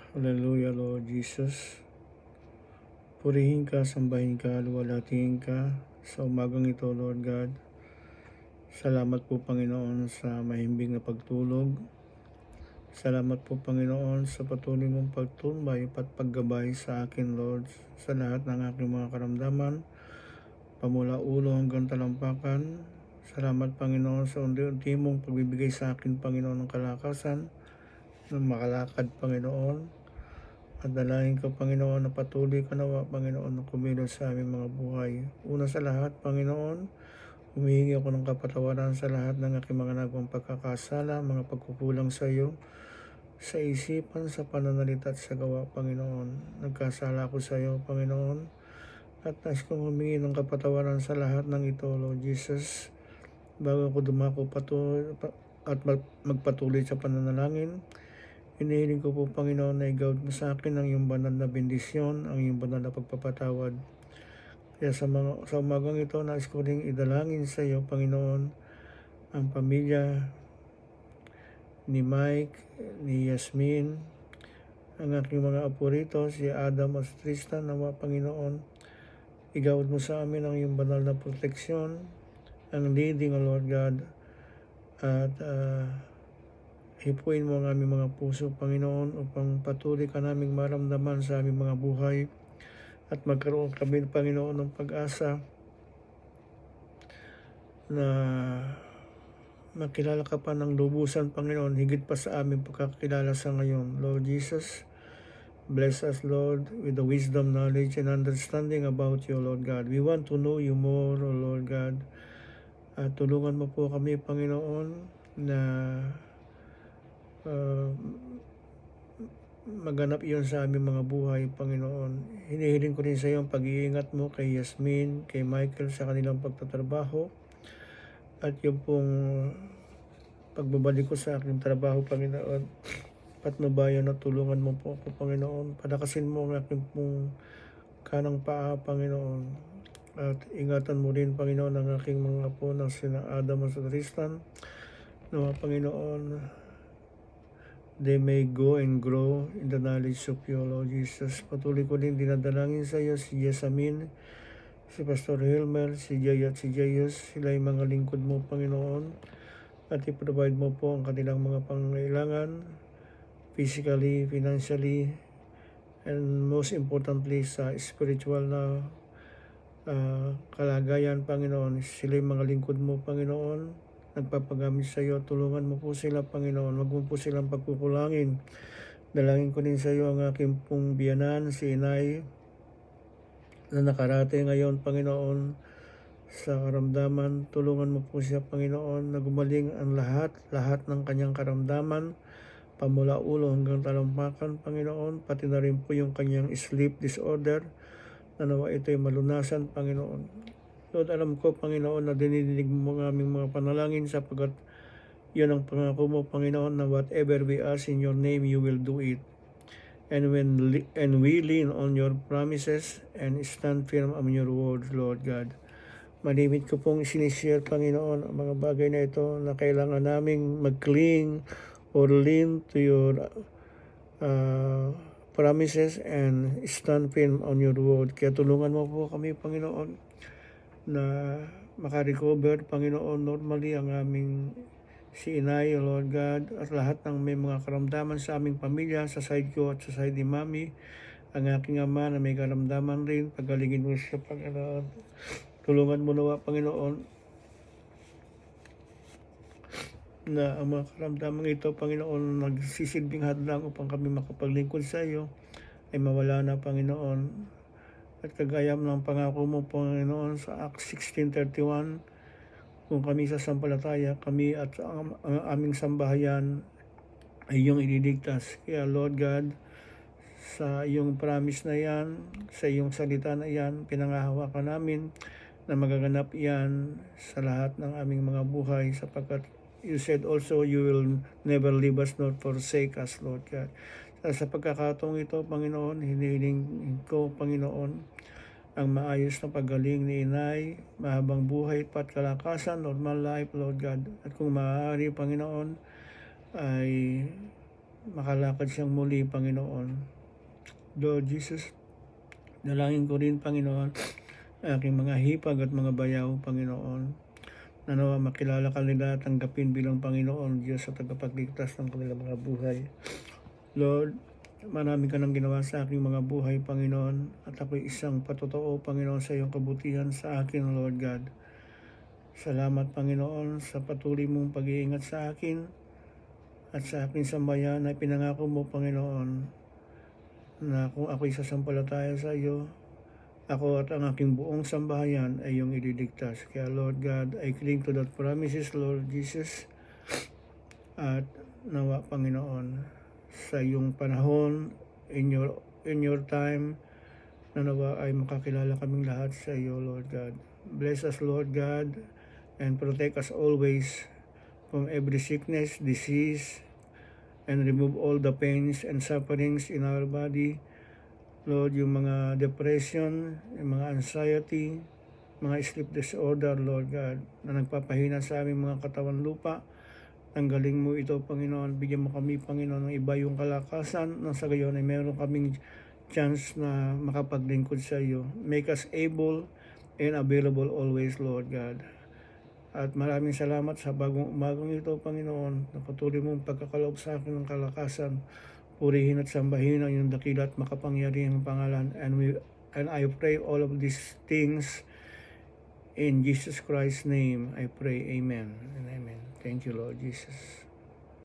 Hallelujah, Lord Jesus. Purihin ka, sambahin ka, luwalhatiin ka sa umagang ito, Lord God. Salamat po, Panginoon, sa mahimbing na pagtulog. Salamat po, Panginoon, sa patuloy mong pagtumbay at paggabay sa akin, Lord, sa lahat ng aking mga karamdaman, pamula ulo hanggang talampakan. Salamat, Panginoon, sa unti-unti mong pagbibigay sa akin, Panginoon, ng kalakasan, ng makalakad, Panginoon. At dalangin ko, Panginoon, na patuloy ka nawa, Panginoon, na kumilos sa aming mga buhay. Una sa lahat, Panginoon, humihingi ako ng kapatawaran sa lahat ng aking mga nagawang pagkakasala, mga pagkukulang sa iyo, sa isipan, sa pananalita at sa gawa, Panginoon. Nagkasala ako sa iyo, Panginoon, at nais kong humingi ng kapatawaran sa lahat ng ito, Lord Jesus. Bago ako dumako at magpatuloy sa pananalangin, hinihiling ko po, Panginoon, na igawad mo sa akin ang iyong banal na bendisyon, ang iyong banal na pagpapatawad. Kaya sa umagang ito, nais ko rin idalangin sa iyo, Panginoon, ang pamilya ni Mike, ni Yasmin, ang aking mga apo rito, si Adam at Tristan, nawa, Panginoon, igawad mo sa amin ang iyong banal na proteksyon, ang leading, O Lord God, at hipuin mo ang aming mga puso, Panginoon, upang patuloy ka naming maramdaman sa aming mga buhay at magkaroon kami, Panginoon, ng pag-asa na makilala ka pa ng lubusan, Panginoon, higit pa sa aming pagkakilala sa ngayon. Lord Jesus, bless us, Lord, with the wisdom, knowledge, and understanding about you, Lord God. We want to know you more, O Lord God. At tulungan mo po kami, Panginoon, na maganap iyon sa aming mga buhay, Panginoon. Hinihiling ko rin sa iyo ang pag-iingat mo kay Yasmin, kay Michael sa kanilang pagtatrabaho, at yung pong pagbabalik ko sa aking trabaho, Panginoon. Patnubayan at tulungan mo po ako, Panginoon. Palakasin mo ang aking pong kanang paa, Panginoon. At ingatan mo rin, Panginoon, ang aking mga apo ng sina Adam at Tristan. Nawa, Panginoon, they may go and grow in the knowledge of you, Lord Jesus. Patuloy ko din dinadalangin sa iyo si Yesamin, si Pastor Hilmer, si Jay at si Jayus. Sila ay mga lingkod mo, Panginoon. At i-provide mo po ang kanilang mga pangangailangan, physically, financially, and most importantly sa spiritual na kalagayan, Panginoon. Sila yung mga lingkod mo, Panginoon. Nagpapagamit sa iyo. Tulungan mo po sila, Panginoon. Huwag mo po silang pagkukulangin. Dalangin ko din sa iyo ang aking pong biyanan, si Inay, na nakarate ngayon, Panginoon, sa karamdaman. Tulungan mo po siya, Panginoon, na gumaling ang lahat ng kanyang karamdaman, pamula ulo hanggang talampakan, Panginoon, pati na rin po yung kanyang sleep disorder, na nawa ito'y malunasan, Panginoon. Lord, alam ko, Panginoon, na dinidinig mo ang aming mga panalangin sapagkat yun ang pangako mo, Panginoon, na whatever we ask in your name, you will do it. And we lean on your promises and stand firm on your words, Lord God. Malimit ko pong sinishare, Panginoon, ang mga bagay na ito na kailangan naming mag-cling or lean to your promises and stand firm on your word. Kaya tulungan mo po kami, Panginoon, na makarecover, Panginoon, normally ang aming si Inay, Lord God, at lahat ng may mga karamdaman sa aming pamilya, sa side ko at sa side ni Mami, ang aking ama na may karamdaman rin, pagalingin mo siya, Panginoon. Tulungan mo nawa, Panginoon, na ang mga karamdaman ito, Panginoon, nagsisilbing hadlang upang kami makapaglingkod sa iyo, ay mawala na, Panginoon. At kagaya ng pangako mo, Panginoon, sa Acts 16:31, kung kami sa sampalataya, kami at ang aming sambahayan ay iyong ililigtas. Kaya, Lord God, sa iyong promise na yan, sa iyong salita na yan, pinangahawakan namin na magaganap yan sa lahat ng aming mga buhay, sapagkat you said also you will never leave us nor forsake us, Lord God. Sa pagkakataong ito, Panginoon, hinihiling ko, Panginoon, ang maayos na paggaling ni Inay, mahabang buhay at kalakasan, normal life, Lord God. At kung maaari, Panginoon, ay makalakad siyang muli, Panginoon. Lord Jesus, dalangin ko rin, Panginoon, aking mga hipag at mga bayaw, Panginoon, na nawa makilala ka nila at tanggapin bilang Panginoon, Diyos sa tagapagligtas ng kanilang mga buhay. Lord, marami ka nang ginawa sa aking mga buhay, Panginoon, at ako'y isang patotoo, Panginoon, sa iyong kabutihan sa akin, Lord God. Salamat, Panginoon, sa patuloy mong pag-iingat sa akin at sa aking sambayan na pinangako mo, Panginoon, na kung ako'y sasampalataya sa iyo, ako at ang aking buong sambahayan ay iyong ililigtas. Kaya Lord God, I cling to that promises, Lord Jesus, at nawa, Panginoon, sa iyong panahon, in your time, na nawa ay makakilala kaming lahat sa iyo, Lord God. Bless us, Lord God, and protect us always from every sickness, disease, and remove all the pains and sufferings in our body. Lord, yung mga depression, yung mga anxiety, mga sleep disorder, Lord God, na nagpapahina sa aming mga katawan lupa, tanggalin mo ito, Panginoon. Bigyan mo kami, Panginoon, ng iba yung kalakasan, nang sa gayon ay meron kaming chance na makapaglingkod sa iyo. Make us able and available always, Lord God. At maraming salamat sa bagong umagang ito, Panginoon, na patuloy mong pagkakaloob sa akin ng kalakasan. Purihin at sambahin ang iyong dakila at makapangyarihang pangalan. And I pray all of these things in Jesus Christ's name. I pray, Amen and Amen. Thank you, Lord Jesus.